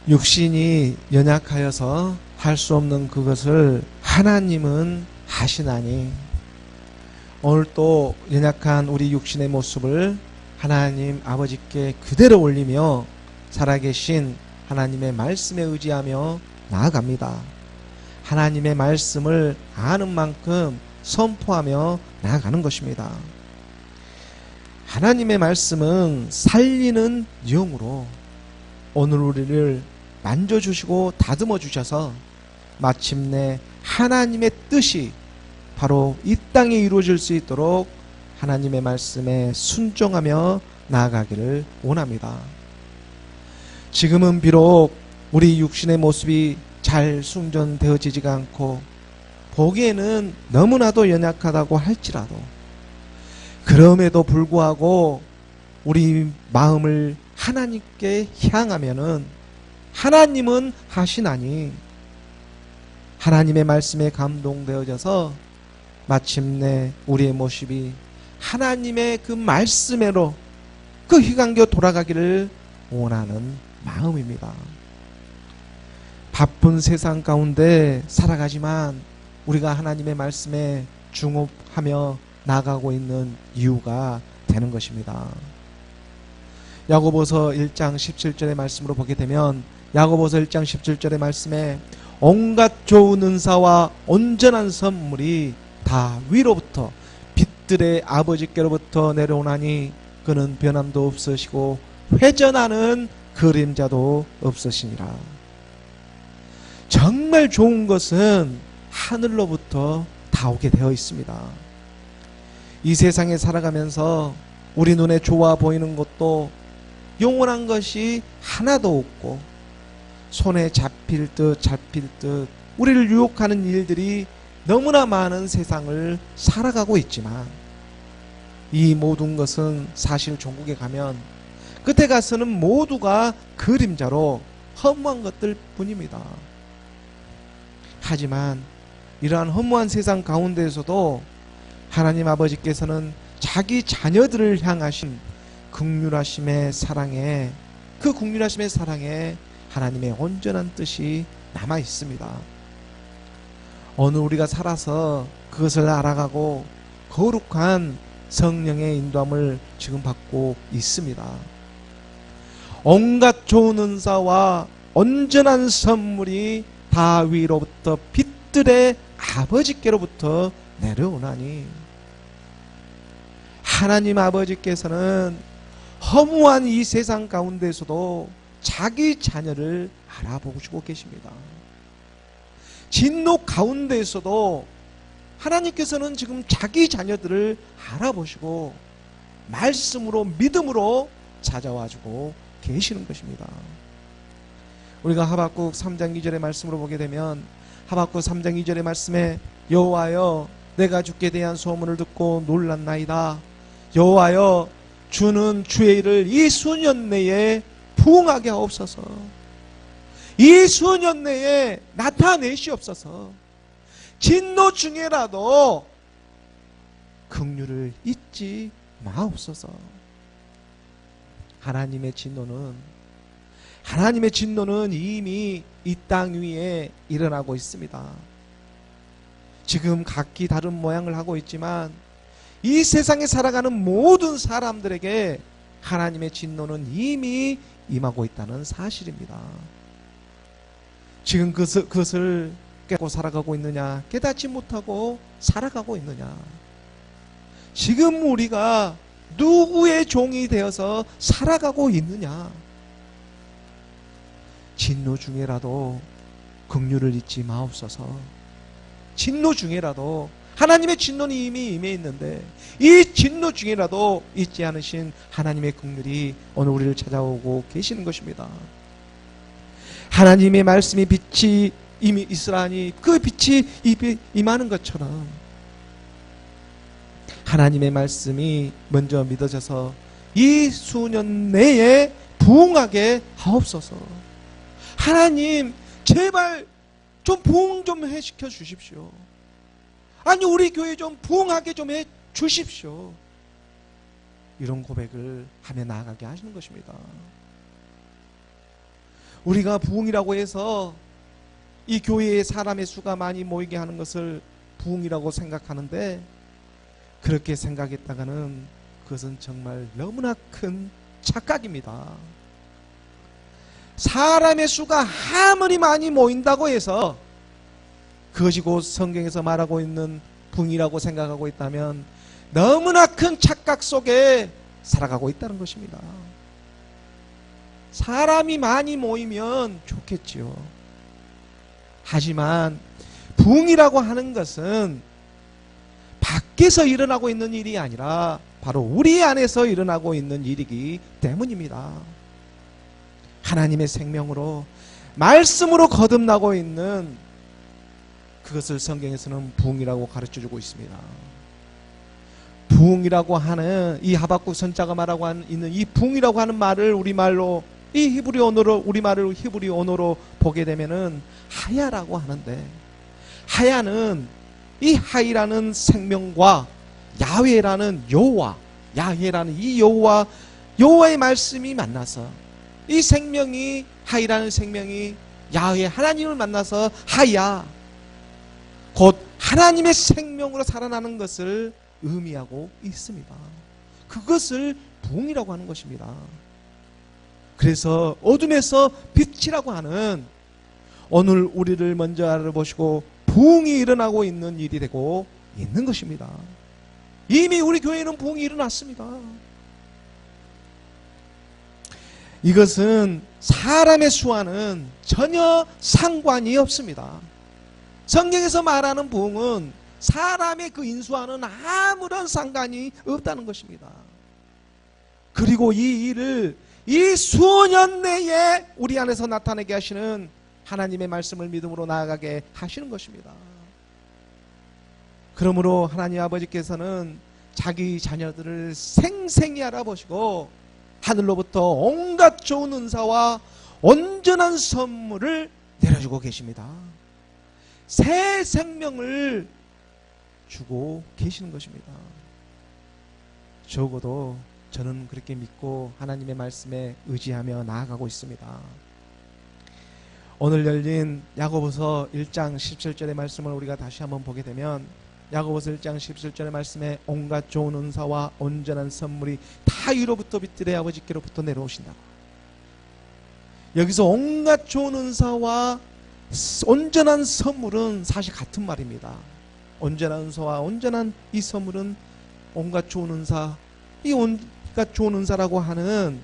육신이 연약하여서 할 수 없는 그것을 하나님은 하시나니, 오늘 또 연약한 우리 육신의 모습을 하나님 아버지께 그대로 올리며 살아계신 하나님의 말씀에 의지하며 나아갑니다. 하나님의 말씀을 아는 만큼 선포하며 나아가는 것입니다. 하나님의 말씀은 살리는 영으로 오늘 우리를 만져주시고 다듬어 주셔서 마침내 하나님의 뜻이 바로 이 땅에 이루어질 수 있도록 하나님의 말씀에 순종하며 나아가기를 원합니다. 지금은 비록 우리 육신의 모습이 잘 숙련되어지지가 않고 보기에는 너무나도 연약하다고 할지라도, 그럼에도 불구하고 우리 마음을 하나님께 향하면은 하나님은 하시나니, 하나님의 말씀에 감동되어져서 마침내 우리의 모습이 하나님의 그 말씀으로 그 휘감겨 돌아가기를 원하는 마음입니다. 바쁜 세상 가운데 살아가지만 우리가 하나님의 말씀에 중업하며 나가고 있는 이유가 되는 것입니다. 야고보서 1장 17절의 말씀으로 보게 되면, 야고보서 1장 17절의 말씀에 온갖 좋은 은사와 온전한 선물이 다 위로부터 빛들의 아버지께로부터 내려오나니 그는 변함도 없으시고 회전하는 그림자도 없으시니라. 정말 좋은 것은 하늘로부터 다 오게 되어 있습니다. 이 세상에 살아가면서 우리 눈에 좋아 보이는 것도 영원한 것이 하나도 없고, 손에 잡힐 듯 우리를 유혹하는 일들이 너무나 많은 세상을 살아가고 있지만, 이 모든 것은 사실 종국에 가면 끝에 가서는 모두가 그림자로 허무한 것들 뿐입니다. 하지만 이러한 허무한 세상 가운데에서도 하나님 아버지께서는 자기 자녀들을 향하신 긍휼하심의 사랑에, 그 긍휼하심의 사랑에 하나님의 온전한 뜻이 남아 있습니다. 오늘 우리가 살아서 그것을 알아가고 거룩한 성령의 인도함을 지금 받고 있습니다. 온갖 좋은 은사와 온전한 선물이 다 위로부터 빛들의 아버지께로부터 내려오나니, 하나님 아버지께서는 허무한 이 세상 가운데서도 자기 자녀를 알아보시고 계십니다. 진노 가운데에서도 하나님께서는 지금 자기 자녀들을 알아보시고 말씀으로, 믿음으로 찾아와주고 계시는 것입니다. 우리가 하박국 3장 2절의 말씀으로 보게 되면, 하박국 3장 2절의 말씀에 여호와여 내가 주께 대한 소문을 듣고 놀랐나이다. 여호와여 주는 주의 일을 이 수년 내에 부응하게 하옵소서. 이 수년 내에 나타내시옵소서. 진노 중에라도 긍휼을 잊지 마옵소서. 하나님의 진노는 이미 이 땅 위에 일어나고 있습니다. 지금 각기 다른 모양을 하고 있지만 이 세상에 살아가는 모든 사람들에게 하나님의 진노는 이미 임하고 있다는 사실입니다. 지금 그것을 깨닫고 살아가고 있느냐, 깨닫지 못하고 살아가고 있느냐, 지금 우리가 누구의 종이 되어서 살아가고 있느냐. 진노 중에라도 긍휼을 잊지 마옵소서. 진노 중에라도, 하나님의 진노는 이미 임해 있는데 이 진노 중에라도 잊지 않으신 하나님의 긍휼이 오늘 우리를 찾아오고 계시는 것입니다. 하나님의 말씀이 빛이 이미 있으라니 그 빛이 임하는 것처럼 하나님의 말씀이 먼저 믿어져서 이 수년 내에 부응하게 하옵소서. 하나님 제발 좀 부응 좀 해시켜 주십시오. 아니 우리 교회 좀 부응하게 좀 해 주십시오. 이런 고백을 하며 나아가게 하시는 것입니다. 우리가 부흥이라고 해서 이 교회에 사람의 수가 많이 모이게 하는 것을 부흥이라고 생각하는데, 그렇게 생각했다가는 그것은 정말 너무나 큰 착각입니다. 사람의 수가 아무리 많이 모인다고 해서 그것이 곧 성경에서 말하고 있는 부흥이라고 생각하고 있다면 너무나 큰 착각 속에 살아가고 있다는 것입니다. 사람이 많이 모이면 좋겠지요. 하지만 부흥이라고 하는 것은 밖에서 일어나고 있는 일이 아니라 바로 우리 안에서 일어나고 있는 일이기 때문입니다. 하나님의 생명으로 말씀으로 거듭나고 있는 그것을 성경에서는 부흥이라고 가르쳐주고 있습니다. 부흥이라고 하는 이 하박국 선자가 말하고 있는 이 부흥이라고 하는 말을 우리말로 이 히브리 언어로 우리말을 히브리 언어로 보게 되면은 하야라고 하는데, 하야는 이 하이라는 생명과 야훼라는 여호와, 야훼라는 이 여호와의 말씀이 만나서 이 생명이, 하이라는 생명이 야훼 하나님을 만나서 하야, 곧 하나님의 생명으로 살아나는 것을 의미하고 있습니다. 그것을 부흥이라고 하는 것입니다. 그래서 어둠에서 빛이라고 하는 오늘 우리를 먼저 알아보시고 부흥이 일어나고 있는 일이 되고 있는 것입니다. 이미 우리 교회에는 부흥이 일어났습니다. 이것은 사람의 수와는 전혀 상관이 없습니다. 성경에서 말하는 부흥은 사람의 그 인수와는 아무런 상관이 없다는 것입니다. 그리고 이 일을 이 수년 내에 우리 안에서 나타내게 하시는 하나님의 말씀을 믿음으로 나아가게 하시는 것입니다. 그러므로 하나님 아버지께서는 자기 자녀들을 생생히 알아보시고 하늘로부터 온갖 좋은 은사와 온전한 선물을 내려주고 계십니다. 새 생명을 주고 계시는 것입니다. 적어도 저는 그렇게 믿고 하나님의 말씀에 의지하며 나아가고 있습니다. 오늘 열린 야고보서 1장 17절의 말씀을 우리가 다시 한번 보게 되면, 야고보서 1장 17절의 말씀에 온갖 좋은 은사와 온전한 선물이 다 위로부터 빛들의 아버지께로부터 내려오신다고. 여기서 온갖 좋은 은사와 온전한 선물은 사실 같은 말입니다. 온전한 은사와 온전한 이 선물은 온갖 좋은 은사, 이 온갖 좋은 은사라고 하는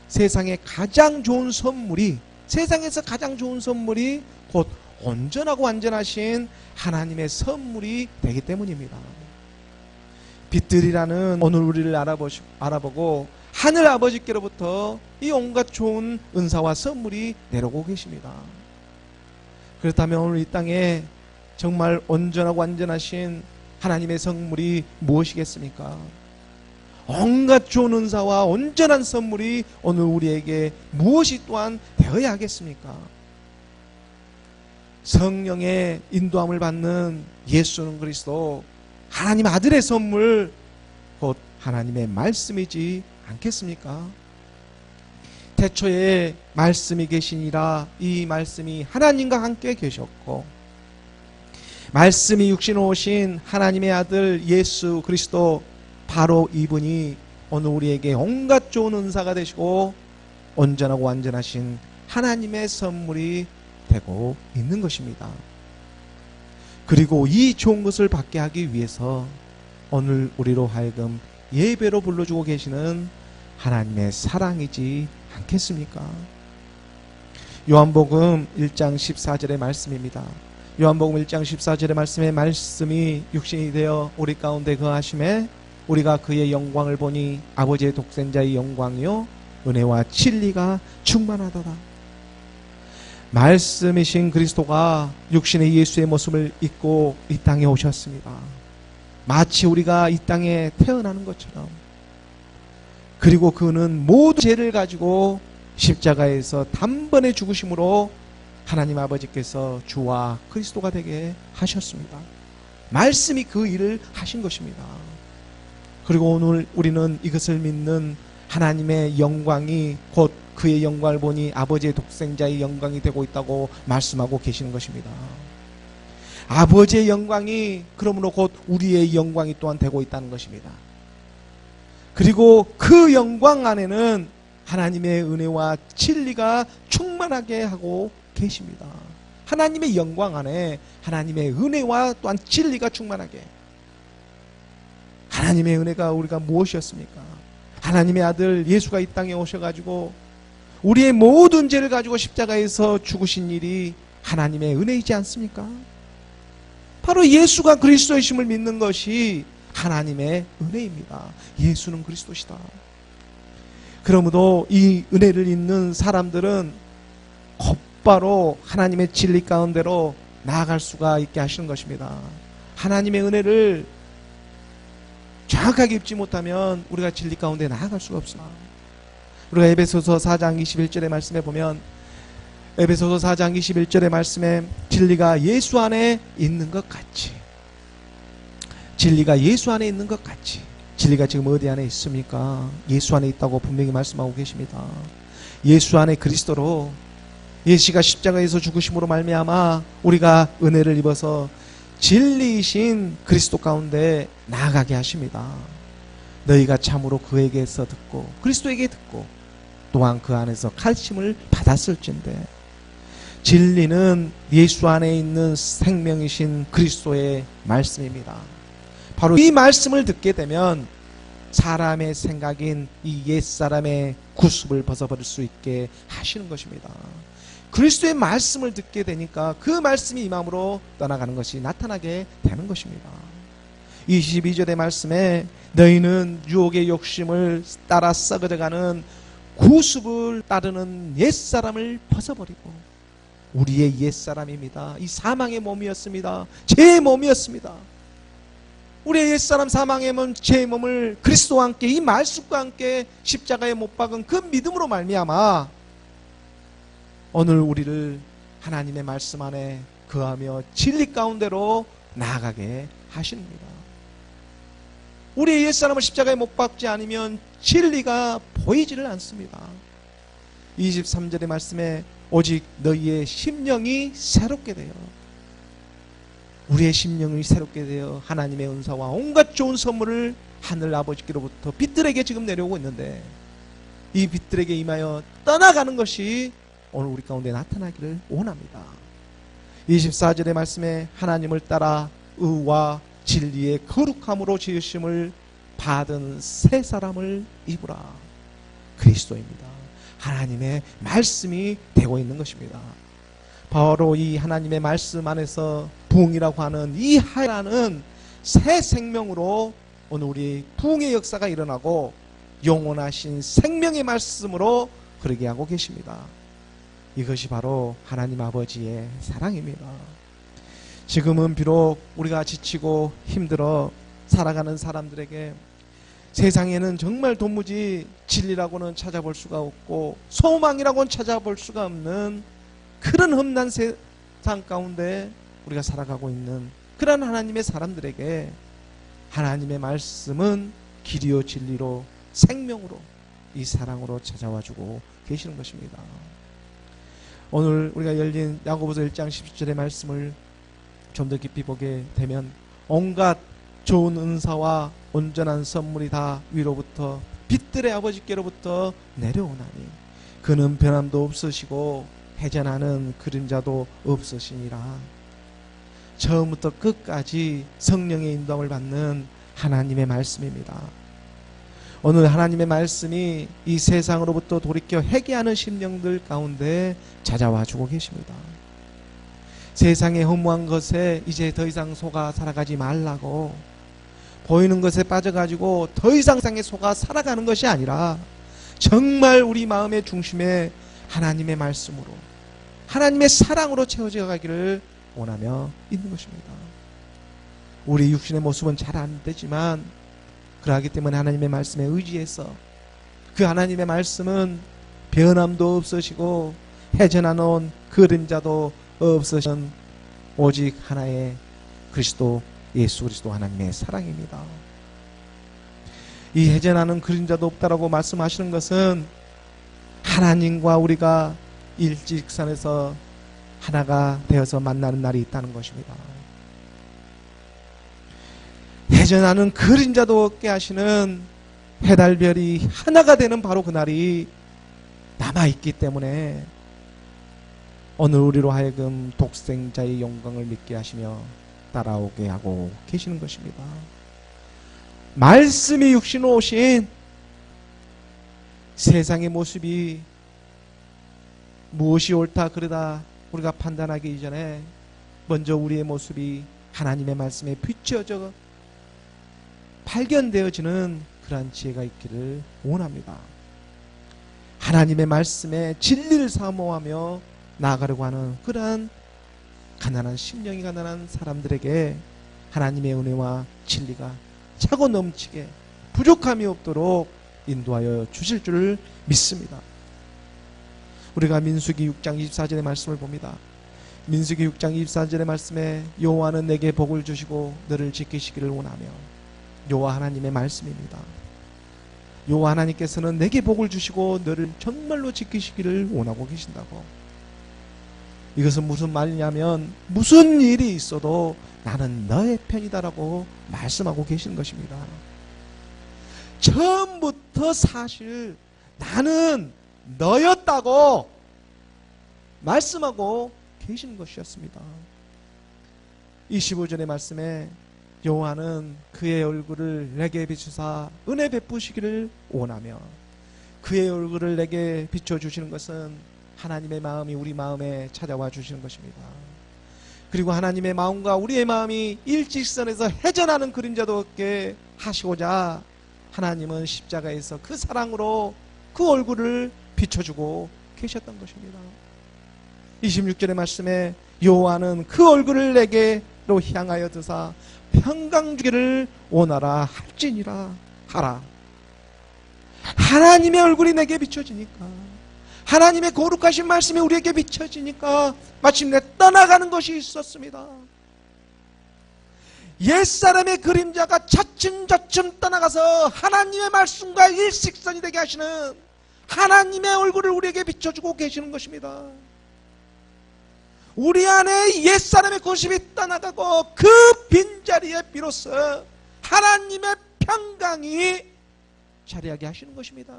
세상에 가장 좋은 선물이, 세상에서 가장 좋은 선물이 곧 온전하고 완전하신 하나님의 선물이 되기 때문입니다. 빛들이라는 오늘 우리를 알아보고 하늘 아버지께로부터 이 온갖 좋은 은사와 선물이 내려오고 계십니다. 그렇다면 오늘 이 땅에 정말 온전하고 완전하신 하나님의 선물이 무엇이겠습니까? 온갖 좋은 은사와 온전한 선물이 오늘 우리에게 무엇이 또한 되어야 하겠습니까? 성령의 인도함을 받는 예수는 그리스도, 하나님 아들의 선물, 곧 하나님의 말씀이지 않겠습니까? 태초에 말씀이 계시니라, 이 말씀이 하나님과 함께 계셨고 말씀이 육신으로 오신 하나님의 아들 예수 그리스도, 바로 이분이 오늘 우리에게 온갖 좋은 은사가 되시고 온전하고 완전하신 하나님의 선물이 되고 있는 것입니다. 그리고 이 좋은 것을 받게 하기 위해서 오늘 우리로 하여금 예배로 불러주고 계시는 하나님의 사랑이지 않겠습니까? 요한복음 1장 14절의 말씀입니다. 요한복음 1장 14절의 말씀에 말씀이 육신이 되어 우리 가운데 거하심에 우리가 그의 영광을 보니 아버지의 독생자의 영광이요 은혜와 진리가 충만하더라. 말씀이신 그리스도가 육신의 예수의 모습을 입고 이 땅에 오셨습니다. 마치 우리가 이 땅에 태어나는 것처럼. 그리고 그는 모든 죄를 가지고 십자가에서 단번에 죽으심으로 하나님 아버지께서 주와 그리스도가 되게 하셨습니다. 말씀이 그 일을 하신 것입니다. 그리고 오늘 우리는 이것을 믿는 하나님의 영광이 곧 그의 영광을 보니 아버지의 독생자의 영광이 되고 있다고 말씀하고 계시는 것입니다. 아버지의 영광이 그러므로 곧 우리의 영광이 또한 되고 있다는 것입니다. 그리고 그 영광 안에는 하나님의 은혜와 진리가 충만하게 하고 계십니다. 하나님의 영광 안에 하나님의 은혜와 또한 진리가 충만하게. 하나님의 은혜가 우리가 무엇이었습니까? 하나님의 아들 예수가 이 땅에 오셔가지고 우리의 모든 죄를 가지고 십자가에서 죽으신 일이 하나님의 은혜이지 않습니까? 바로 예수가 그리스도이심을 믿는 것이 하나님의 은혜입니다. 예수는 그리스도시다. 그러므로 이 은혜를 잊는 사람들은 곧바로 하나님의 진리 가운데로 나아갈 수가 있게 하시는 것입니다. 하나님의 은혜를 정확하게 입지 못하면 우리가 진리 가운데 나아갈 수가 없습니다. 우리가 에베소서 4장 21절의 말씀에 보면 에베소서 4장 21절의 말씀에 진리가 예수 안에 있는 것 같이, 진리가 예수 안에 있는 것 같이. 진리가 지금 어디 안에 있습니까? 예수 안에 있다고 분명히 말씀하고 계십니다. 예수 안에 그리스도로 예수가 십자가에서 죽으심으로 말미암아 우리가 은혜를 입어서 진리이신 그리스도 가운데 나아가게 하십니다. 너희가 참으로 그에게서 듣고 그리스도에게 듣고 또한 그 안에서 가르침을 받았을진데, 진리는 예수 안에 있는 생명이신 그리스도의 말씀입니다. 바로 이 말씀을 듣게 되면 사람의 생각인 이 옛사람의 구습을 벗어버릴 수 있게 하시는 것입니다. 그리스도의 말씀을 듣게 되니까 그 말씀이 이 마음으로 떠나가는 것이 나타나게 되는 것입니다. 22절의 말씀에 너희는 유혹의 욕심을 따라 썩어져가는 구습을 따르는 옛사람을 벗어버리고, 우리의 옛사람입니다. 이 사망의 몸이었습니다. 제 몸이었습니다. 우리의 옛사람 사망의 몸, 제 몸을 그리스도와 함께 이 말씀과 함께 십자가에 못 박은 그 믿음으로 말미암아 오늘 우리를 하나님의 말씀 안에 거하며 진리 가운데로 나아가게 하십니다. 우리의 옛사람을 십자가에 못 박지 않으면 진리가 보이지를 않습니다. 23절의 말씀에 오직 너희의 심령이 새롭게 되어, 우리의 심령이 새롭게 되어 하나님의 은사와 온갖 좋은 선물을 하늘 아버지께로부터 빛들에게 지금 내려오고 있는데, 이 빛들에게 임하여 떠나가는 것이 오늘 우리 가운데 나타나기를 원합니다. 24절의 말씀에 하나님을 따라 의와 진리의 거룩함으로 지으심을 받은 새 사람을 입으라. 그리스도입니다. 하나님의 말씀이 되고 있는 것입니다. 바로 이 하나님의 말씀 안에서 부흥이라고 하는 이 하라는 새 생명으로 오늘 우리 부흥의 역사가 일어나고 영원하신 생명의 말씀으로 그러게 하고 계십니다. 이것이 바로 하나님 아버지의 사랑입니다. 지금은 비록 우리가 지치고 힘들어 살아가는 사람들에게 세상에는 정말 도무지 진리라고는 찾아볼 수가 없고 소망이라고는 찾아볼 수가 없는 그런 험난 세상 가운데 우리가 살아가고 있는 그런 하나님의 사람들에게 하나님의 말씀은 길이요 진리로 생명으로 이 사랑으로 찾아와주고 계시는 것입니다. 오늘 우리가 열린 야고보서 1장 17절의 말씀을 좀 더 깊이 보게 되면 온갖 좋은 은사와 온전한 선물이 다 위로부터 빛들의 아버지께로부터 내려오나니 그는 변함도 없으시고 해전하는 그림자도 없으시니라. 처음부터 끝까지 성령의 인도함을 받는 하나님의 말씀입니다. 오늘 하나님의 말씀이 이 세상으로부터 돌이켜 회개하는 심령들 가운데 찾아와 주고 계십니다. 세상의 허무한 것에 이제 더 이상 속아 살아가지 말라고, 보이는 것에 빠져가지고 더 이상 세상에 속아 살아가는 것이 아니라 정말 우리 마음의 중심에 하나님의 말씀으로 하나님의 사랑으로 채워져 가기를 원하며 있는 것입니다. 우리 육신의 모습은 잘 안 되지만 그러하기 때문에 하나님의 말씀에 의지해서 그 하나님의 말씀은 변함도 없으시고 해전하는 그림자도 없으신 오직 하나의 그리스도 예수 그리스도 하나님의 사랑입니다. 이 해전하는 그림자도 없다라고 말씀하시는 것은 하나님과 우리가 일직선에서 하나가 되어서 만나는 날이 있다는 것입니다. 예전하는 그림자도 없게 하시는 해달별이 하나가 되는 바로 그 날이 남아있기 때문에 오늘 우리로 하여금 독생자의 영광을 믿게 하시며 따라오게 하고 계시는 것입니다. 말씀이 육신으로 오신 세상의 모습이 무엇이 옳다 그르다 우리가 판단하기 이전에 먼저 우리의 모습이 하나님의 말씀에 비춰져 발견되어지는 그러한 지혜가 있기를 원합니다. 하나님의 말씀에 진리를 사모하며 나아가려고 하는 그러한 가난한 심령이 가난한 사람들에게 하나님의 은혜와 진리가 차고 넘치게 부족함이 없도록 인도하여 주실 줄을 믿습니다. 우리가 민수기 6장 24절의 말씀을 봅니다. 민수기 6장 24절의 말씀에 여호와는 내게 복을 주시고 너를 지키시기를 원하며, 여호와 하나님의 말씀입니다. 여호와 하나님께서는 내게 복을 주시고 너를 정말로 지키시기를 원하고 계신다고. 이것은 무슨 말이냐면 무슨 일이 있어도 나는 너의 편이다라고 말씀하고 계시는 것입니다. 처음부터 사실 나는 너였다고 말씀하고 계시는 것이었습니다. 25절의 말씀에 여호와는 그의 얼굴을 내게 비추사 은혜 베푸시기를 원하며, 그의 얼굴을 내게 비춰주시는 것은 하나님의 마음이 우리 마음에 찾아와 주시는 것입니다. 그리고 하나님의 마음과 우리의 마음이 일직선에서 회전하는 그림자도 없게 하시고자 하나님은 십자가에서 그 사랑으로 그 얼굴을 비춰주고 계셨던 것입니다. 26절의 말씀에 여호와는 그 얼굴을 내게로 향하여 드사 평강 주기를 원하라 할지니라 하라. 하나님의 얼굴이 내게 비춰지니까, 하나님의 거룩하신 말씀이 우리에게 비춰지니까 마침내 떠나가는 것이 있었습니다. 옛사람의 그림자가 차츰차츰 떠나가서 하나님의 말씀과 일식선이 되게 하시는 하나님의 얼굴을 우리에게 비춰주고 계시는 것입니다. 우리 안에 옛사람의 고집이 떠나가고 그 빈자리에 비로소 하나님의 평강이 자리하게 하시는 것입니다.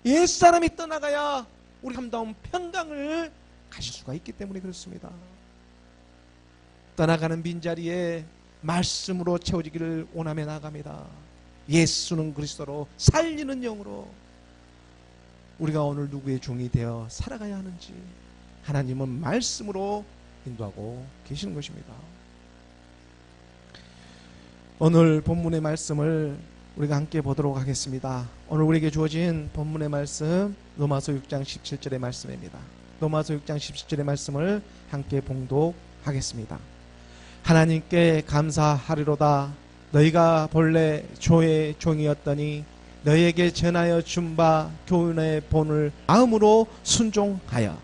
옛사람이 떠나가야 우리 참다운 평강을 가질 수가 있기 때문에 그렇습니다. 떠나가는 빈자리에 말씀으로 채워지기를 원하며 나아갑니다. 예수는 그리스도로 살리는 영으로 우리가 오늘 누구의 종이 되어 살아가야 하는지 하나님은 말씀으로 인도하고 계시는 것입니다. 오늘 본문의 말씀을 우리가 함께 보도록 하겠습니다. 오늘 우리에게 주어진 본문의 말씀 로마서 6장 17절의 말씀입니다. 로마서 6장 17절의 말씀을 함께 봉독하겠습니다. 하나님께 감사하리로다. 너희가 본래 조의 종이었더니 너희에게 전하여 준 바 교훈의 본을 마음으로 순종하여.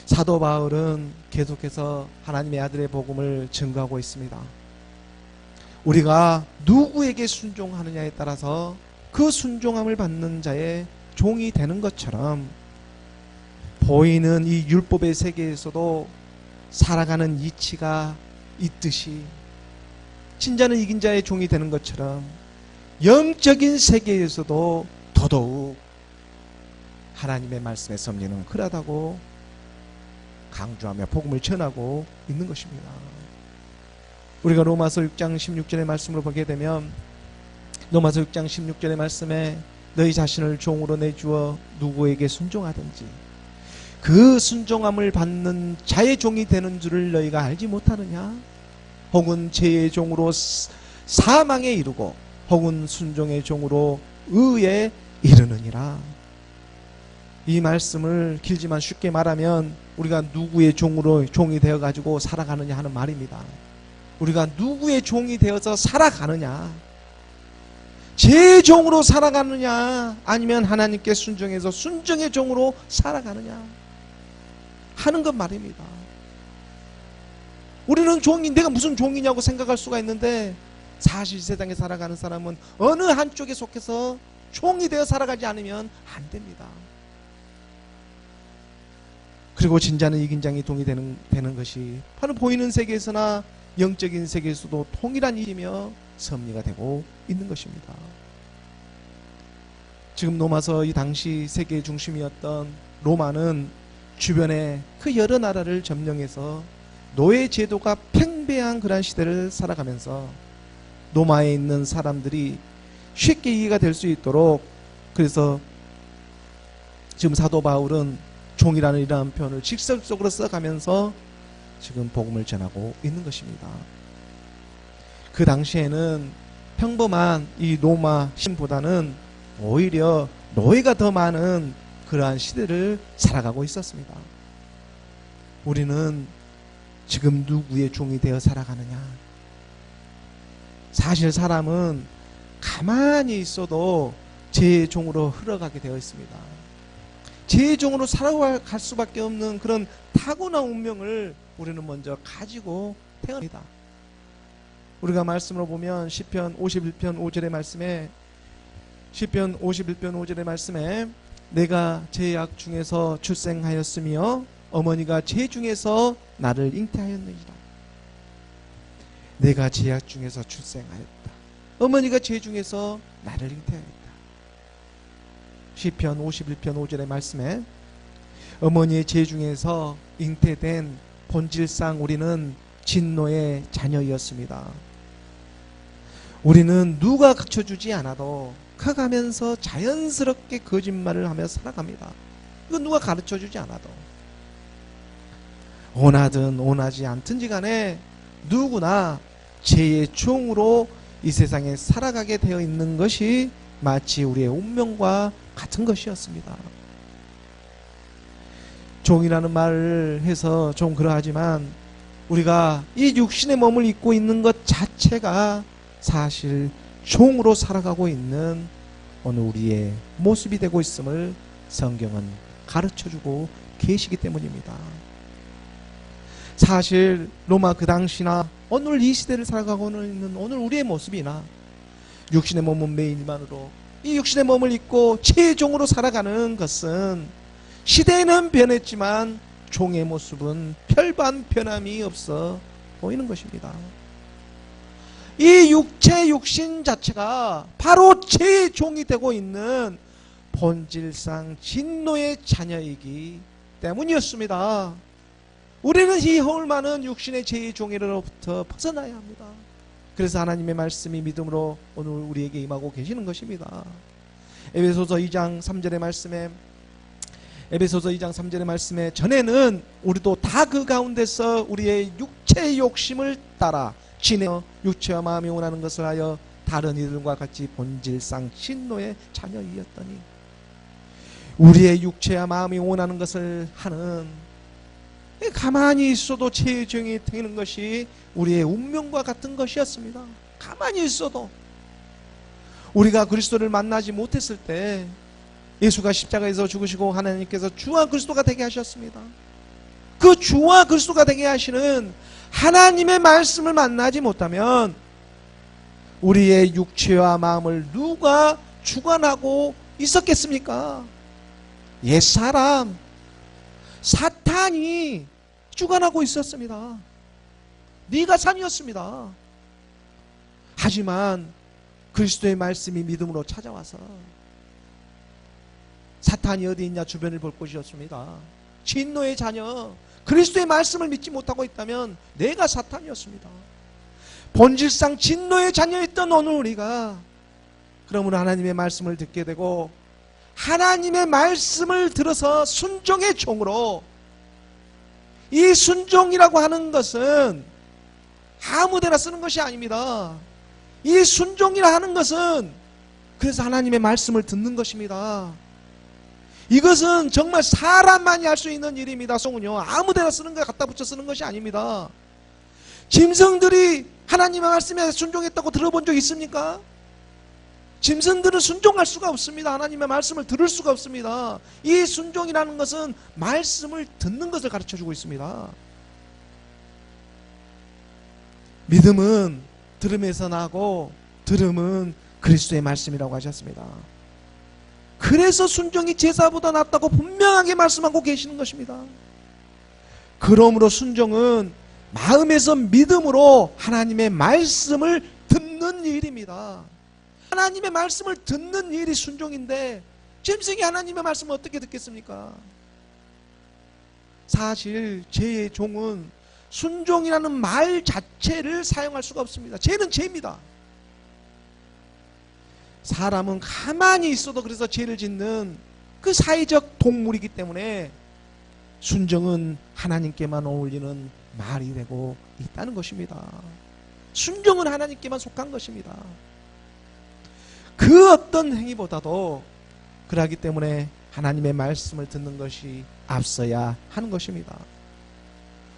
사도 바울은 계속해서 하나님의 아들의 복음을 증거하고 있습니다. 우리가 누구에게 순종하느냐에 따라서 그 순종함을 받는 자의 종이 되는 것처럼 보이는 이 율법의 세계에서도 살아가는 이치가 있듯이 진자는 이긴 자의 종이 되는 것처럼 영적인 세계에서도 더더욱 하나님의 말씀의 섭리는 크다고 강조하며 복음을 전하고 있는 것입니다. 우리가 로마서 6장 16절의 말씀을 보게 되면 로마서 6장 16절의 말씀에 너희 자신을 종으로 내주어 누구에게 순종하든지 그 순종함을 받는 자의 종이 되는 줄을 너희가 알지 못하느냐? 혹은 죄의 종으로 사망에 이르고 혹은 순종의 종으로 의에 이르느니라. 이 말씀을 길지만 쉽게 말하면 우리가 누구의 종이 되어가지고 살아가느냐 하는 말입니다. 우리가 누구의 종이 되어서 살아가느냐, 제 종으로 살아가느냐 아니면 하나님께 순종해서 순종의 종으로 살아가느냐 하는 것 말입니다. 우리는 종이 내가 무슨 종이냐고 생각할 수가 있는데 사실 세상에 살아가는 사람은 어느 한쪽에 속해서 종이 되어 살아가지 않으면 안 됩니다. 그리고 진짜는 이긴 장이 동이 되는 것이 바로 보이는 세계에서나 영적인 세계에서도 통일한 일이며 섭리가 되고 있는 것입니다. 지금 로마서 이 당시 세계의 중심이었던 로마는 주변에 그 여러 나라를 점령해서 노예 제도가 팽배한 그런 시대를 살아가면서 로마에 있는 사람들이 쉽게 이해가 될 수 있도록, 그래서 지금 사도 바울은 종이라는 이러한 표현을 직설적으로 써가면서 지금 복음을 전하고 있는 것입니다. 그 당시에는 평범한 이 로마 신보다는 오히려 노예가 더 많은 그러한 시대를 살아가고 있었습니다. 우리는 지금 누구의 종이 되어 살아가느냐? 사실 사람은 가만히 있어도 죄의 종으로 흘러가게 되어 있습니다. 죄의 종으로 살아갈 수밖에 없는 그런 타고난 운명을 우리는 먼저 가지고 태어납니다. 우리가 말씀으로 보면 시편 51편 5절의 말씀에, 시편 51편 5절의 말씀에 내가 제약 중에서 출생하였으며 어머니가 제 중에서 나를 잉태하였느니라. 내가 제약 중에서 출생하였다. 어머니가 제 중에서 나를 잉태하였다. 시편 51편 5절의 말씀에 어머니의 제 중에서 잉태된 본질상 우리는 진노의 자녀이었습니다. 우리는 누가 갖춰주지 않아도 커가면서 자연스럽게 거짓말을 하며 살아갑니다. 이건 누가 가르쳐주지 않아도. 원하든 원하지 않든지 간에 누구나 죄의 종으로 이 세상에 살아가게 되어 있는 것이 마치 우리의 운명과 같은 것이었습니다. 종이라는 말을 해서 좀 그러하지만 우리가 이 육신의 몸을 입고 있는 것 자체가 사실 종으로 살아가고 있는 오늘 우리의 모습이 되고 있음을 성경은 가르쳐주고 계시기 때문입니다. 사실 로마 그 당시나 오늘 이 시대를 살아가고 있는 오늘 우리의 모습이나 육신의 몸은 매일만으로 이 육신의 몸을 입고 죄의 종으로 살아가는 것은 시대는 변했지만 종의 모습은 별반 변함이 없어 보이는 것입니다. 이 육체 육신 자체가 바로 죄의 종이 되고 있는 본질상 진노의 자녀이기 때문이었습니다. 우리는 이 허울 많은 육신의 죄의 종이로부터 벗어나야 합니다. 그래서 하나님의 말씀이 믿음으로 오늘 우리에게 임하고 계시는 것입니다. 에베소서 2장 3절의 말씀에, 에베소서 2장 3절의 말씀에 전에는 우리도 다 그 가운데서 우리의 육체의 욕심을 따라 지내어 육체와 마음이 원하는 것을 하여 다른 이들과 같이 본질상 진노의 자녀이었더니, 우리의 육체와 마음이 원하는 것을 하는, 가만히 있어도 죄의 종이 되는 것이 우리의 운명과 같은 것이었습니다. 가만히 있어도 우리가 그리스도를 만나지 못했을 때 예수가 십자가에서 죽으시고 하나님께서 주와 그리스도가 되게 하셨습니다. 그 주와 그리스도가 되게 하시는 하나님의 말씀을 만나지 못하면 우리의 육체와 마음을 누가 주관하고 있었겠습니까? 옛사람 사탄이 주관하고 있었습니다. 네가 산이었습니다. 하지만 그리스도의 말씀이 믿음으로 찾아와서 사탄이 어디 있냐 주변을 볼 곳이었습니다. 진노의 자녀, 그리스도의 말씀을 믿지 못하고 있다면 내가 사탄이었습니다. 본질상 진노의 자녀였던 오늘 우리가 그러므로 하나님의 말씀을 듣게 되고 하나님의 말씀을 들어서 순종의 종으로, 이 순종이라고 하는 것은 아무데나 쓰는 것이 아닙니다. 이 순종이라 하는 것은 그래서 하나님의 말씀을 듣는 것입니다. 이것은 정말 사람만이 할 수 있는 일입니다. 송은요, 아무데나 쓰는 거 갖다 붙여 쓰는 것이 아닙니다. 짐승들이 하나님의 말씀에 순종했다고 들어본 적 있습니까? 짐승들은 순종할 수가 없습니다. 하나님의 말씀을 들을 수가 없습니다. 이 순종이라는 것은 말씀을 듣는 것을 가르쳐주고 있습니다. 믿음은 들음에서 나고 들음은 그리스도의 말씀이라고 하셨습니다. 그래서 순종이 제사보다 낫다고 분명하게 말씀하고 계시는 것입니다. 그러므로 순종은 마음에서 믿음으로 하나님의 말씀을 듣는 일입니다. 하나님의 말씀을 듣는 일이 순종인데 짐승이 하나님의 말씀을 어떻게 듣겠습니까? 사실 죄의 종은 순종이라는 말 자체를 사용할 수가 없습니다. 죄는 죄입니다. 사람은 가만히 있어도 그래서 죄를 짓는 그 사회적 동물이기 때문에 순종은 하나님께만 어울리는 말이 되고 있다는 것입니다. 순종은 하나님께만 속한 것입니다. 그 어떤 행위보다도 그러기 때문에 하나님의 말씀을 듣는 것이 앞서야 하는 것입니다.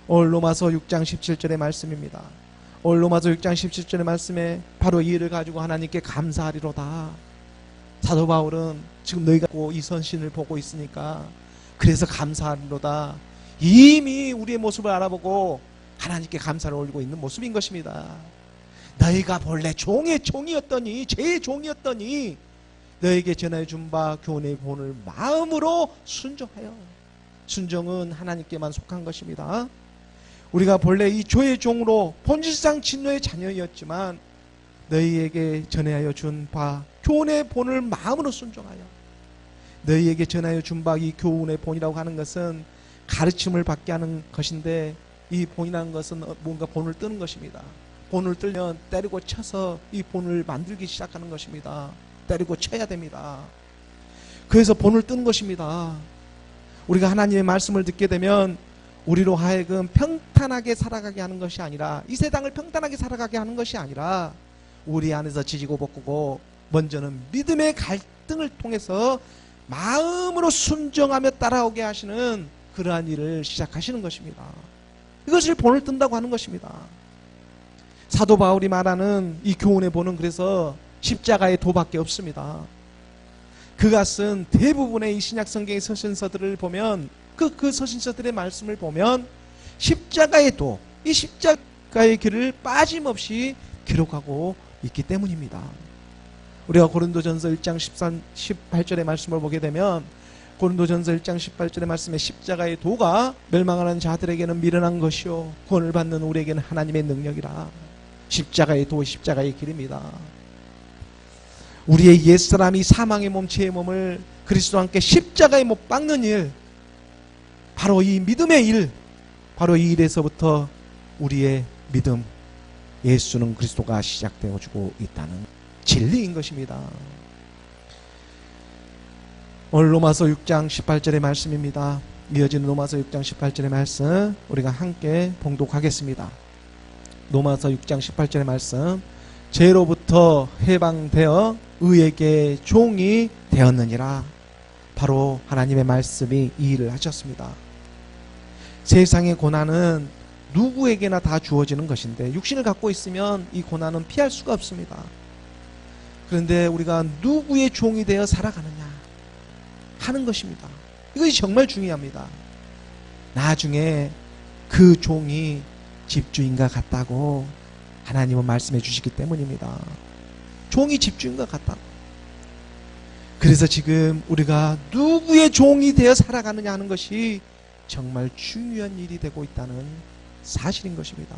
오늘 로마서 6장 17절의 말씀입니다. 오늘 로마서 6장 17절의 말씀에 바로 이 일을 가지고 하나님께 감사하리로다. 사도 바울은 지금 너희가 이 선신을 보고 있으니까 그래서 감사하리로다. 이미 우리의 모습을 알아보고 하나님께 감사를 올리고 있는 모습인 것입니다. 너희가 본래 종의 종이었더니 죄의 종이었더니 너에게 전하여 준 바 교훈의 본을 마음으로 순종하여. 순종은 하나님께만 속한 것입니다. 우리가 본래 이 죄의 종으로 본질상 진노의 자녀였지만 너희에게 전하여 준 바 교훈의 본을 마음으로 순종하여. 너희에게 전하여 준 바 이 교훈의 본이라고 하는 것은 가르침을 받게 하는 것인데, 이 본이라는 것은 뭔가 본을 뜨는 것입니다. 본을 뜨면 때리고 쳐서 이 본을 만들기 시작하는 것입니다. 때리고 쳐야 됩니다. 그래서 본을 뜨는 것입니다. 우리가 하나님의 말씀을 듣게 되면 우리로 하여금 평탄하게 살아가게 하는 것이 아니라, 이 세상을 평탄하게 살아가게 하는 것이 아니라 우리 안에서 지지고 볶고 먼저는 믿음의 갈등을 통해서 마음으로 순종하며 따라오게 하시는 그러한 일을 시작하시는 것입니다. 이것을 본을 뜬다고 하는 것입니다. 사도 바울이 말하는 이 교훈의 본은 그래서 십자가의 도밖에 없습니다. 그가 쓴 대부분의 이 신약 성경의 서신서들을 보면 그 서신서들의 말씀을 보면 십자가의 도, 이 십자가의 길을 빠짐없이 기록하고 있기 때문입니다. 우리가 고린도전서 1장 18절의 말씀을 보게 되면 고린도전서 1장 18절의 말씀에 십자가의 도가 멸망하는 자들에게는 미련한 것이요 구원을 받는 우리에게는 하나님의 능력이라. 십자가의 도, 십자가의 길입니다. 우리의 옛사람이 사망의 몸, 죄의 몸을 그리스도와 함께 십자가에 못 박는 일, 바로 이 믿음의 일, 바로 이 일에서부터 우리의 믿음, 예수는 그리스도가 시작되어주고 있다는 진리인 것입니다. 오늘 로마서 6장 18절의 말씀입니다. 이어지는 로마서 6장 18절의 말씀 우리가 함께 봉독하겠습니다. 로마서 6장 18절의 말씀, 죄로부터 해방되어 의에게 종이 되었느니라. 바로 하나님의 말씀이 이 일을 하셨습니다. 세상의 고난은 누구에게나 다 주어지는 것인데 육신을 갖고 있으면 이 고난은 피할 수가 없습니다. 그런데 우리가 누구의 종이 되어 살아가느냐 하는 것입니다. 이것이 정말 중요합니다. 나중에 그 종이 집주인과 같다고 하나님은 말씀해 주시기 때문입니다. 종이 집주인과 같다고. 그래서 지금 우리가 누구의 종이 되어 살아가느냐 하는 것이 정말 중요한 일이 되고 있다는 사실인 것입니다.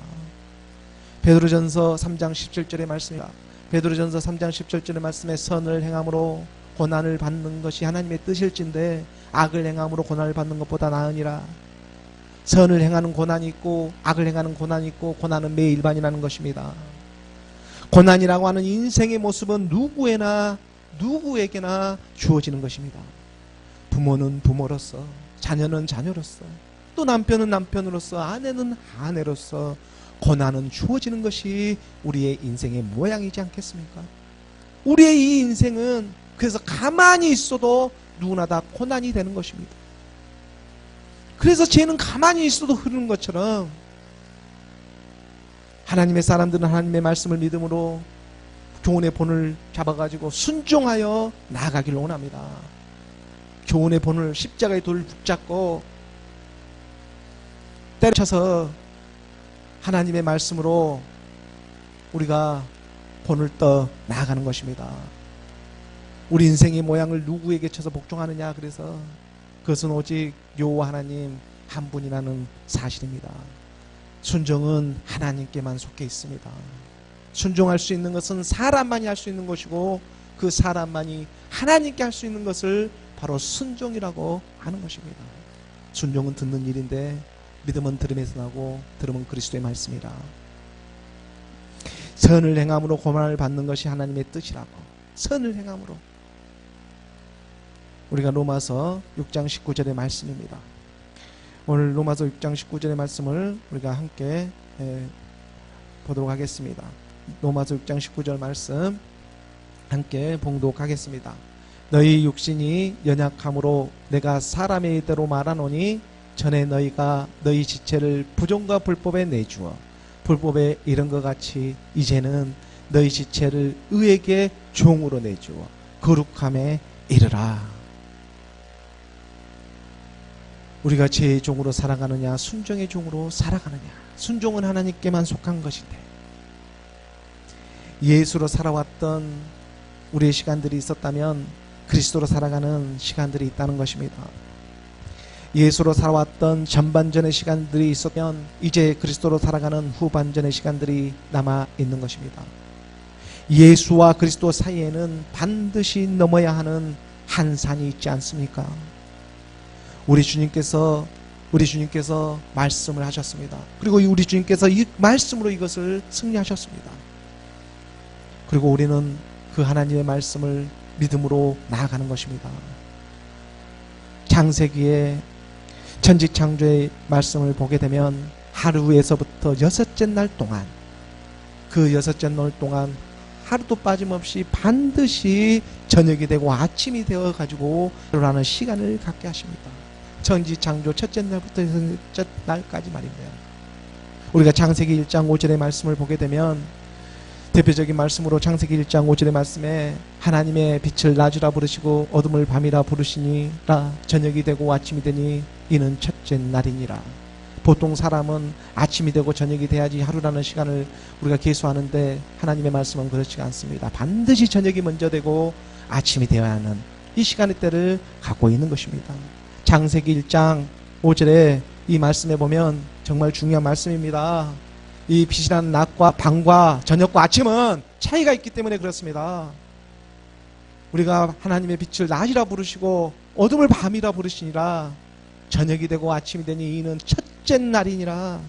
베드로전서 3장 17절의 말씀입니다. 베드로전서 3장 17절의 말씀에 선을 행함으로 고난을 받는 것이 하나님의 뜻일진데 악을 행함으로 고난을 받는 것보다 나으니라. 선을 행하는 고난이 있고 악을 행하는 고난이 있고, 고난은 매 일반이라는 것입니다. 고난이라고 하는 인생의 모습은 누구에게나 주어지는 것입니다. 부모는 부모로서, 자녀는 자녀로서, 또 남편은 남편으로서, 아내는 아내로서 고난은 주어지는 것이 우리의 인생의 모양이지 않겠습니까? 우리의 이 인생은 그래서 가만히 있어도 누구나 다 고난이 되는 것입니다. 그래서 죄는 가만히 있어도 흐르는 것처럼 하나님의 사람들은 하나님의 말씀을 믿음으로 교훈의 본을 잡아가지고 순종하여 나아가기를 원합니다. 교훈의 본을, 십자가의 돌을 붙잡고 때려쳐서 하나님의 말씀으로 우리가 본을 떠 나아가는 것입니다. 우리 인생의 모양을 누구에게 쳐서 복종하느냐? 그래서 그것은 오직 여호와 하나님 한 분이라는 사실입니다. 순종은 하나님께만 속해 있습니다. 순종할 수 있는 것은 사람만이 할 수 있는 것이고 그 사람만이 하나님께 할 수 있는 것을 바로 순종이라고 하는 것입니다. 순종은 듣는 일인데 믿음은 들음에서 나고 들음은 그리스도의 말씀이라. 선을 행함으로 고난을 받는 것이 하나님의 뜻이라고. 선을 행함으로. 우리가 로마서 6장 19절의 말씀입니다. 오늘 로마서 6장 19절의 말씀을 우리가 함께 보도록 하겠습니다. 로마서 6장 19절 말씀 함께 봉독하겠습니다. 너희 육신이 연약함으로 내가 사람의 의대로 말하노니 전에 너희가 너희 지체를 부정과 불법에 내주어 불법에 이른 것 같이 이제는 너희 지체를 의에게 종으로 내주어 거룩함에 이르라. 우리가 죄의 종으로 살아가느냐 순종의 종으로 살아가느냐. 순종은 하나님께만 속한 것인데 예수로 살아왔던 우리의 시간들이 있었다면 그리스도로 살아가는 시간들이 있다는 것입니다. 예수로 살아왔던 전반전의 시간들이 있었면 이제 그리스도로 살아가는 후반전의 시간들이 남아 있는 것입니다. 예수와 그리스도 사이에는 반드시 넘어야 하는 한 산이 있지 않습니까? 우리 주님께서 말씀을 하셨습니다. 그리고 우리 주님께서 이 말씀으로 이것을 승리하셨습니다. 그리고 우리는 그 하나님의 말씀을 믿음으로 나아가는 것입니다. 창세기의 천지창조의 말씀을 보게 되면 하루에서부터 여섯째 날 동안 그 여섯째 날 동안 하루도 빠짐없이 반드시 저녁이 되고 아침이 되어 가지고 하루라는 시간을 갖게 하십니다. 천지창조 첫째 날부터 여섯째 날까지 말인데요. 우리가 창세기 1장 5절의 말씀을 보게 되면 대표적인 말씀으로 창세기 1장 5절의 말씀에 하나님의 빛을 낮이라 부르시고 어둠을 밤이라 부르시니라. 저녁이 되고 아침이 되니 이는 첫째 날이니라. 보통 사람은 아침이 되고 저녁이 돼야지 하루라는 시간을 우리가 계수하는데 하나님의 말씀은 그렇지 않습니다. 반드시 저녁이 먼저 되고 아침이 되어야 하는 이 시간의 때를 갖고 있는 것입니다. 창세기 1장 5절에 이 말씀에 보면 정말 중요한 말씀입니다. 이 빛이라는 낮과 밤과 저녁과 아침은 차이가 있기 때문에 그렇습니다. 우리가 하나님의 빛을 낮이라 부르시고 어둠을 밤이라 부르시니라. 저녁이 되고 아침이 되니 이는 첫째 날이니라.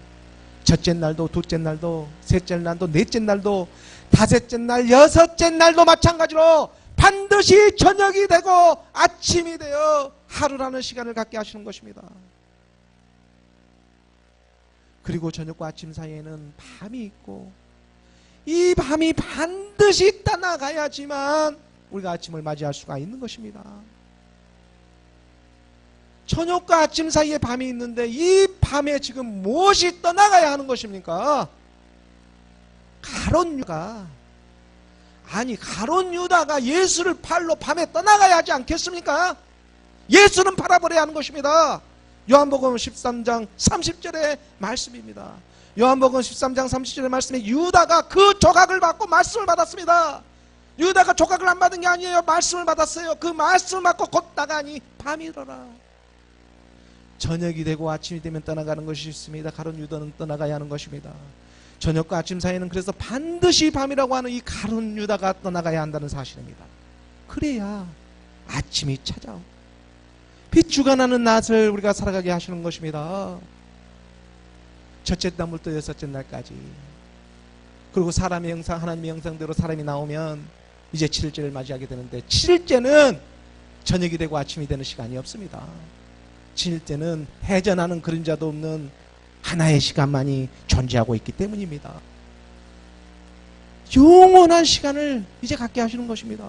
첫째 날도 둘째 날도 셋째 날도 넷째 날도 다섯째 날 여섯째 날도 마찬가지로 반드시 저녁이 되고 아침이 되어 하루라는 시간을 갖게 하시는 것입니다. 그리고 저녁과 아침 사이에는 밤이 있고 이 밤이 반드시 떠나가야지만 우리가 아침을 맞이할 수가 있는 것입니다. 저녁과 아침 사이에 밤이 있는데 이 밤에 지금 무엇이 떠나가야 하는 것입니까? 가룟 유다가 예수를 팔로 밤에 떠나가야 하지 않겠습니까? 예수는 팔아버려야 하는 것입니다. 요한복음 13장 30절의 말씀입니다. 요한복음 13장 30절의 말씀에 유다가 그 조각을 받고 말씀을 받았습니다. 유다가 조각을 안 받은 게 아니에요. 말씀을 받았어요. 그 말씀을 받고 곧 나가니 밤이더라. 저녁이 되고 아침이 되면 떠나가는 것이 있습니다. 가룟 유다는 떠나가야 하는 것입니다. 저녁과 아침 사이에는 그래서 반드시 밤이라고 하는 이 가룟 유다가 떠나가야 한다는 사실입니다. 그래야 아침이 찾아오고 빛주가 나는 낮을 우리가 살아가게 하시는 것입니다. 첫째 날부터 여섯째 날까지. 그리고 사람의 형상, 하나님의 형상대로 사람이 나오면 이제 7일째를 맞이하게 되는데 7일째는 저녁이 되고 아침이 되는 시간이 없습니다. 7일째는 해전하는 그림자도 없는 하나의 시간만이 존재하고 있기 때문입니다. 영원한 시간을 이제 갖게 하시는 것입니다.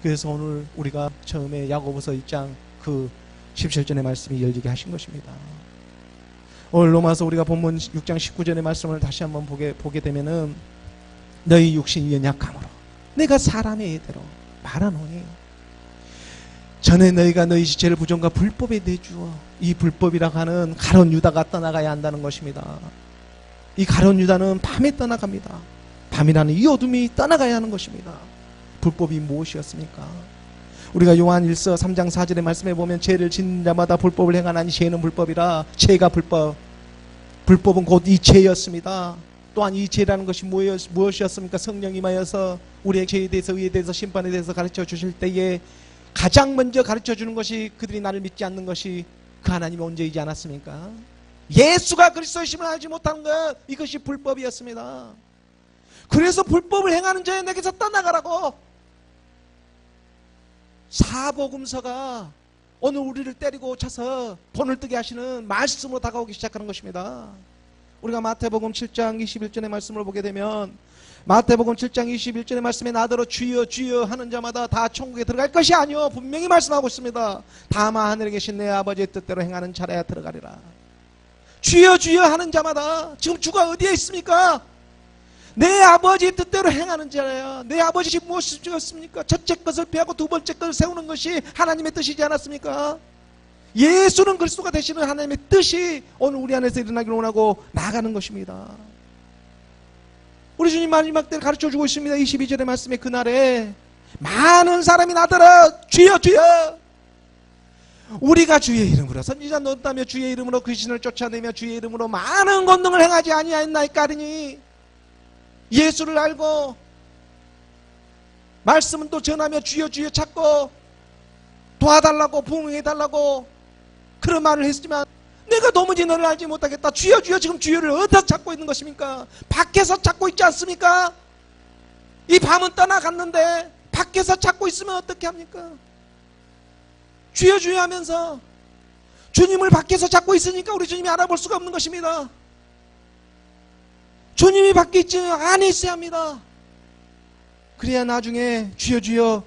그래서 오늘 우리가 처음에 야고보서 1장 그 17절의 말씀이 열리게 하신 것입니다. 오늘 로마서 우리가 본문 6장 19절의 말씀을 다시 한번 보게 되면은 너희 육신이 연약함으로 내가 사람의 예대로 말하노니 전에 너희가 너희 지체를 부정과 불법에 내주어 이 불법이라고 하는 가룟 유다가 떠나가야 한다는 것입니다. 이 가룟 유다는 밤에 떠나갑니다. 밤이라는 이 어둠이 떠나가야 하는 것입니다. 불법이 무엇이었습니까? 우리가 요한 1서 3장 4절의 말씀에 보면 죄를 짓는 자마다 불법을 행하나니 죄는 불법이라. 죄가 불법은 곧 이 죄였습니다. 또한 이 죄라는 것이 무엇이었습니까? 성령이 임하여서 우리의 죄에 대해서, 의에 대해서, 심판에 대해서 가르쳐 주실 때에 가장 먼저 가르쳐 주는 것이 그들이 나를 믿지 않는 것이 그 하나님의 존재이지 않았습니까? 예수가 그리스도이심을 알지 못하는 것, 이것이 불법이었습니다. 그래서 불법을 행하는 자여 내게서 떠나가라고 사복음서가 오늘 우리를 때리고 쳐서 돈을 뜨게 하시는 말씀으로 다가오기 시작하는 것입니다. 우리가 마태복음 7장 21절의 말씀을 보게 되면 마태복음 7장 21절의 말씀에 나더러 주여 주여 하는 자마다 다 천국에 들어갈 것이 아니요 분명히 말씀하고 있습니다. 다만 하늘에 계신 내 아버지의 뜻대로 행하는 자라야 들어가리라. 주여 주여 하는 자마다 지금 주가 어디에 있습니까? 내 아버지의 뜻대로 행하는 자라야. 내 아버지 무엇이었습니까? 첫째 것을 피하고 두 번째 것을 세우는 것이 하나님의 뜻이지 않았습니까? 예수는 그리스도가 되시는 하나님의 뜻이 오늘 우리 안에서 일어나기를 원하고 나아가는 것입니다. 우리 주님 마지막 때를 가르쳐주고 있습니다. 22절의 말씀에 그날에 많은 사람이 나더러 주여 주여, 우리가 주의 이름으로 선지자 노릇하며 주의 이름으로 귀신을 쫓아내며 주의 이름으로 많은 권능을 행하지 아니하였나이까 하리니, 예수를 알고 말씀은 또 전하며 주여 주여 찾고 도와달라고 부흥해달라고 그런 말을 했지만 내가 도무지 너를 알지 못하겠다. 주여 주여, 지금 주여를 어디서 찾고 있는 것입니까? 밖에서 찾고 있지 않습니까? 이 밤은 떠나갔는데 밖에서 찾고 있으면 어떻게 합니까? 주여 주여 하면서 주님을 밖에서 찾고 있으니까 우리 주님이 알아볼 수가 없는 것입니다. 주님이 밖에 있지 안에 있어야 합니다. 그래야 나중에 주여 주여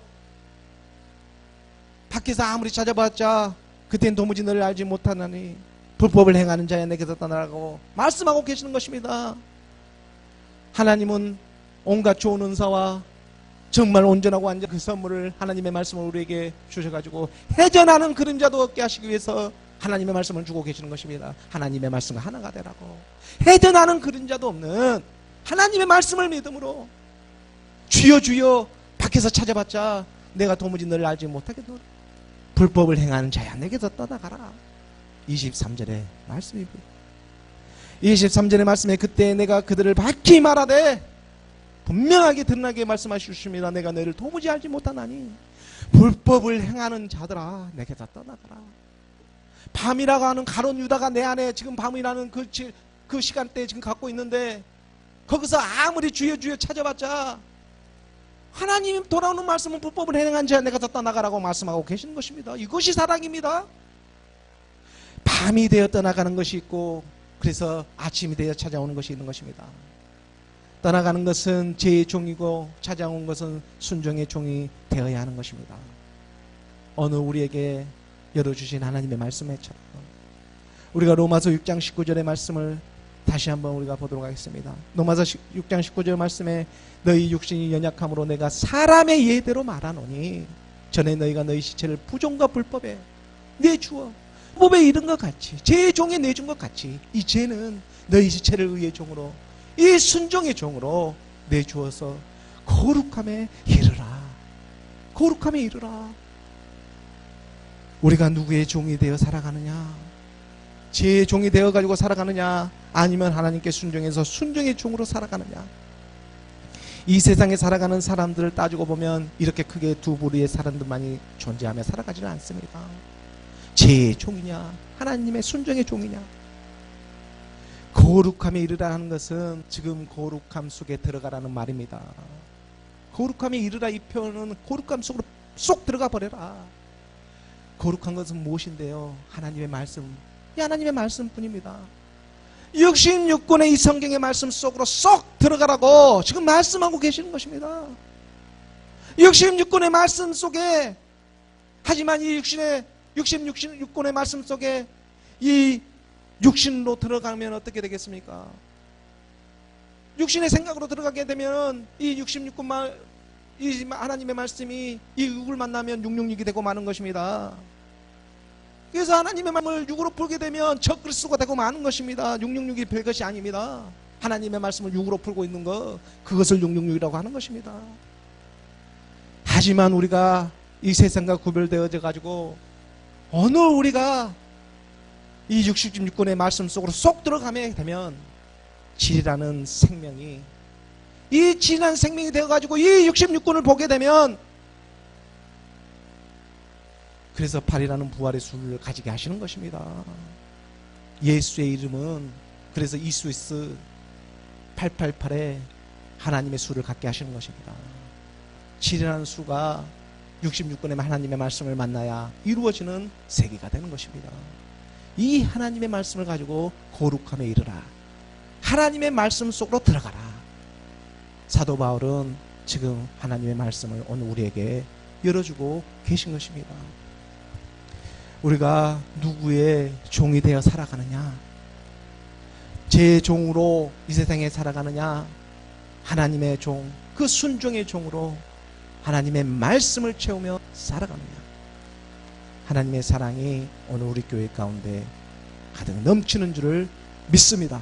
밖에서 아무리 찾아봤자 그땐 도무지 너를 알지 못하나니 불법을 행하는 자야 내게서 떠나라고 말씀하고 계시는 것입니다. 하나님은 온갖 좋은 은사와 정말 온전하고 완전 그 선물을, 하나님의 말씀을 우리에게 주셔가지고 해전하는 그림자도 없게 하시기 위해서 하나님의 말씀을 주고 계시는 것입니다. 하나님의 말씀과 하나가 되라고. 해전하는 그림자도 없는 하나님의 말씀을 믿음으로 주여 주여 밖에서 찾아봤자 내가 도무지 너를 알지 못하겠노라. 불법을 행하는 자야 내게서 떠나가라. 23절의 말씀입니다. 23절의 말씀에 그때 내가 그들을 밝히 말하되 분명하게 드러나게 말씀하셨습니다. 내가 너를 도무지 알지 못하나니 불법을 행하는 자들아 내게서 떠나가라. 밤이라고 하는 가론 유다가 내 안에 지금 밤이라는 그 시간대에 지금 갖고 있는데 거기서 아무리 주여 주여 찾아봤자 하나님 돌아오는 말씀은 불법을 행한 자야 내가 떠나가라고 말씀하고 계시는 것입니다. 이것이 사랑입니다. 밤이 되어 떠나가는 것이 있고 그래서 아침이 되어 찾아오는 것이 있는 것입니다. 떠나가는 것은 죄의 종이고 찾아온 것은 순종의 종이 되어야 하는 것입니다. 어느 우리에게 열어주신 하나님의 말씀에처럼 우리가 로마서 6장 19절의 말씀을 다시 한번 우리가 보도록 하겠습니다. 로마서 6장 19절 말씀에 너희 육신이 연약함으로 내가 사람의 예대로 말하노니 전에 너희가 너희 시체를 부정과 불법에 내주어 불법에 이른 것 같이 죄의 종에 내준 것 같이 이 죄는 너희 시체를 의의 종으로 이 순종의 종으로 내주어서 거룩함에 이르라. 거룩함에 이르라. 우리가 누구의 종이 되어 살아가느냐? 죄의 종이 되어가지고 살아가느냐? 아니면 하나님께 순종해서 순종의 종으로 살아가느냐? 이 세상에 살아가는 사람들을 따지고 보면 이렇게 크게 두 부류의 사람들만이 존재하며 살아가지는 않습니다. 죄의 종이냐? 하나님의 순종의 종이냐? 거룩함에 이르라 하는 것은 지금 거룩함 속에 들어가라는 말입니다. 거룩함에 이르라 이 표현은 거룩함 속으로 쏙 들어가 버려라. 거룩한 것은 무엇인데요? 하나님의 말씀, 이 하나님의 말씀뿐입니다. 66권의 이 성경의 말씀 속으로 쏙 들어가라고 지금 말씀하고 계시는 것입니다. 66권의 말씀 속에, 하지만 이 66권의 말씀 속에 이 육신으로 들어가면 어떻게 되겠습니까? 육신의 생각으로 들어가게 되면 이 66권 이 하나님의 말씀이 이 육을 만나면 666이 되고 마는 것입니다. 그래서 하나님의 말씀을 육으로 풀게 되면 적 그리스도가 되고 마는 것입니다. 666이 별것이 아닙니다. 하나님의 말씀을 육으로 풀고 있는 것, 그것을 666이라고 하는 것입니다. 하지만 우리가 이 세상과 구별되어져 가지고 어느 우리가 이 66권의 말씀 속으로 쏙 들어가게 되면 질이라는 생명이, 이 질이라는 생명이 되어가지고 이 66권을 보게 되면, 그래서 8이라는 부활의 수를 가지게 하시는 것입니다. 예수의 이름은 그래서 이수이스 888에 하나님의 수를 갖게 하시는 것입니다. 7이라는 수가 66권의 하나님의 말씀을 만나야 이루어지는 세계가 되는 것입니다. 이 하나님의 말씀을 가지고 거룩함에 이르라. 하나님의 말씀 속으로 들어가라. 사도 바울은 지금 하나님의 말씀을 오늘 우리에게 열어주고 계신 것입니다. 우리가 누구의 종이 되어 살아가느냐, 제 종으로 이 세상에 살아가느냐, 하나님의 종, 그 순종의 종으로 하나님의 말씀을 채우며 살아가느냐, 하나님의 사랑이 오늘 우리 교회 가운데 가득 넘치는 줄을 믿습니다.